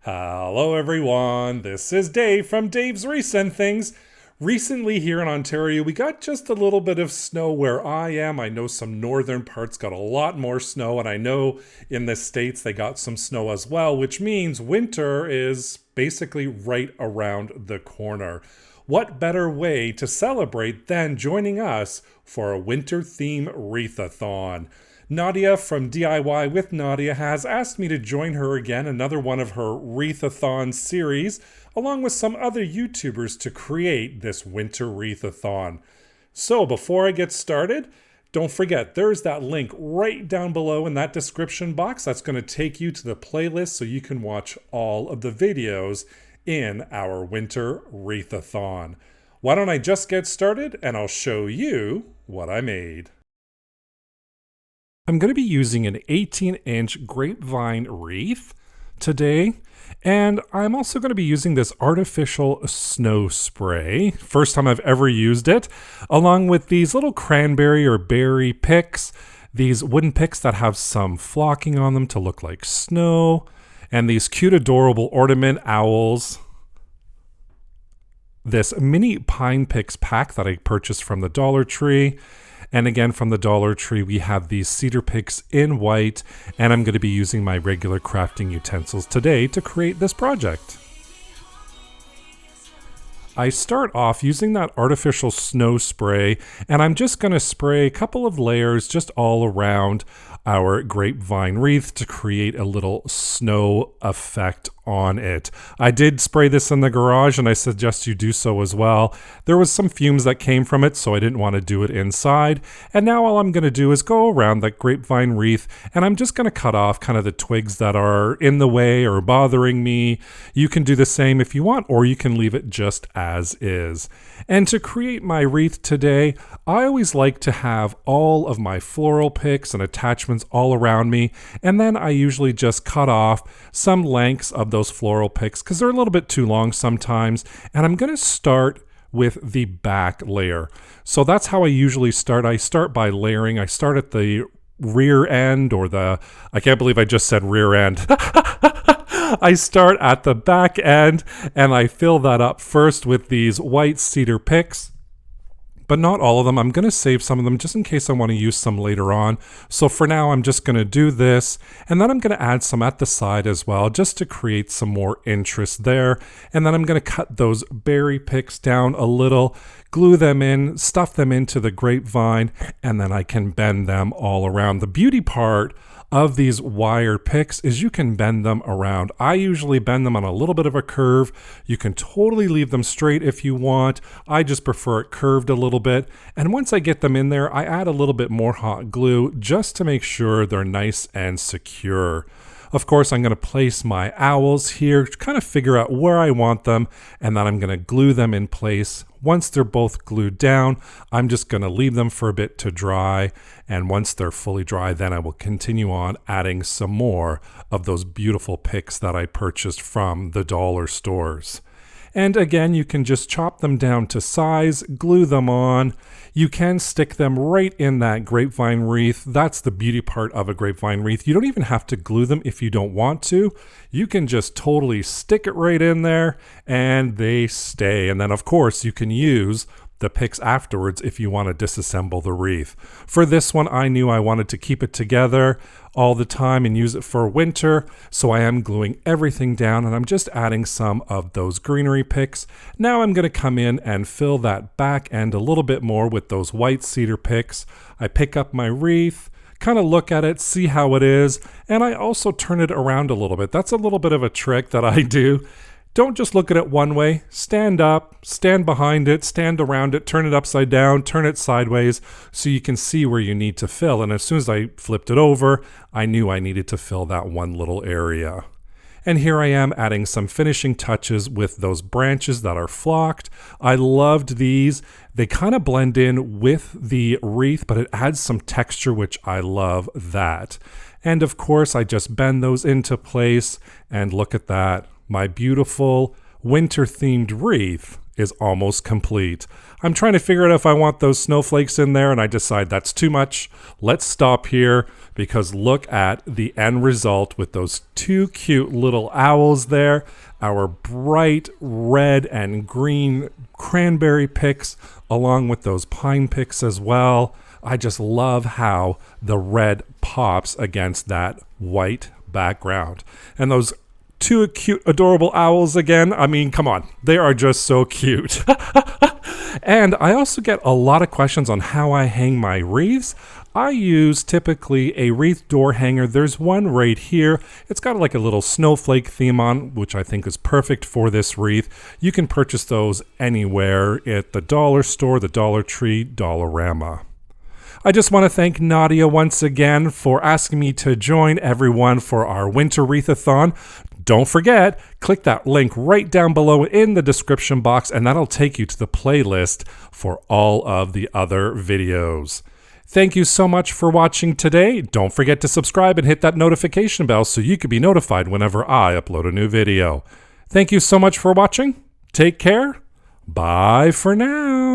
Hello everyone, this is Dave from Dave's Recent Things. Recently here in Ontario, we got just a little bit of snow where I am. I know some northern parts got a lot more snow, and I know in the States they got some snow as well, which means winter is basically right around the corner. What better way to celebrate than joining us for a winter theme wreathathon? Nadia from DIY with Nadia has asked me to join her again, another one of her wreathathon series, along with some other YouTubers to create this winter wreathathon. So before I get started, don't forget there's that link right down below in that description box that's going to take you to the playlist so you can watch all of the videos in our winter wreathathon. Why don't I just get started and I'll show you what I made. I'm going to be using an 18-inch grapevine wreath today, and I'm also going to be using this artificial snow spray. First time I've ever used it, along with these little cranberry or berry picks, these wooden picks that have some flocking on them to look like snow, and these cute adorable ornament owls. This mini pine picks pack that I purchased from the Dollar Tree. And again, from the Dollar Tree, we have these cedar picks in white, and I'm going to be using my regular crafting utensils today to create this project. I start off using that artificial snow spray, and I'm just going to spray a couple of layers just all around our grapevine wreath to create a little snow effect on it. I did spray this in the garage, and I suggest you do so as well. There was some fumes that came from it, so I didn't want to do it inside. And now all I'm going to do is go around that grapevine wreath, and I'm just going to cut off kind of the twigs that are in the way or bothering me. You can do the same if you want, or you can leave it just as is. And to create my wreath today, I always like to have all of my floral picks and attachments all around me, and then I usually just cut off some lengths of those floral picks because they're a little bit too long sometimes, and I'm going to start with the back layer. So that's how I usually start. I start by layering. I start at the rear end, or I can't believe I just said rear end. I start at the back end, and I fill that up first with these white cedar picks. But not all of them. I'm going to save some of them just in case I want to use some later on. So for now, I'm just going to do this, and then I'm going to add some at the side as well, just to create some more interest there. And then I'm going to cut those berry picks down a little, glue them in, stuff them into the grapevine, and then I can bend them all around. The beauty part of these wire picks is you can bend them around. I usually bend them on a little bit of a curve. You can totally leave them straight if you want. I just prefer it curved a little bit. And once I get them in there, I add a little bit more hot glue just to make sure they're nice and secure. Of course, I'm going to place my owls here, kind of figure out where I want them, and then I'm going to glue them in place. Once they're both glued down, I'm just going to leave them for a bit to dry, and once they're fully dry, then I will continue on adding some more of those beautiful picks that I purchased from the dollar stores. And again, you can just chop them down to size, glue them on. You can stick them right in that grapevine wreath. That's the beauty part of a grapevine wreath. You don't even have to glue them if you don't want to. You can just totally stick it right in there and they stay. And then of course you can use the picks afterwards if you want to disassemble the wreath. For this one, I knew I wanted to keep it together all the time and use it for winter, so I am gluing everything down, and I'm just adding some of those greenery picks. Now I'm going to come in and fill that back end a little bit more with those white cedar picks. I pick up my wreath, kind of look at it, see how it is, and I also turn it around a little bit. That's a little bit of a trick that I do. Don't just look at it one way. Stand up, stand behind it, stand around it, turn it upside down, turn it sideways so you can see where you need to fill. And as soon as I flipped it over, I knew I needed to fill that one little area. And here I am adding some finishing touches with those branches that are flocked. I loved these. They kind of blend in with the wreath, but it adds some texture, which I love that. And of course, I just bend those into place, and look at that. My beautiful winter-themed wreath is almost complete. I'm trying to figure out if I want those snowflakes in there, and I decide that's too much. Let's stop here, because look at the end result with those two cute little owls there, our bright red and green cranberry picks, along with those pine picks as well. I just love how the red pops against that white background. And those two cute, adorable owls again. I mean, come on. They are just so cute. And I also get a lot of questions on how I hang my wreaths. I use typically a wreath door hanger. There's one right here. It's got like a little snowflake theme on, which I think is perfect for this wreath. You can purchase those anywhere at the dollar store, the Dollar Tree, Dollarama. I just want to thank Nadia once again for asking me to join everyone for our winter wreathathon. Don't forget, click that link right down below in the description box, and that'll take you to the playlist for all of the other videos. Thank you so much for watching today. Don't forget to subscribe and hit that notification bell so you can be notified whenever I upload a new video. Thank you so much for watching. Take care. Bye for now.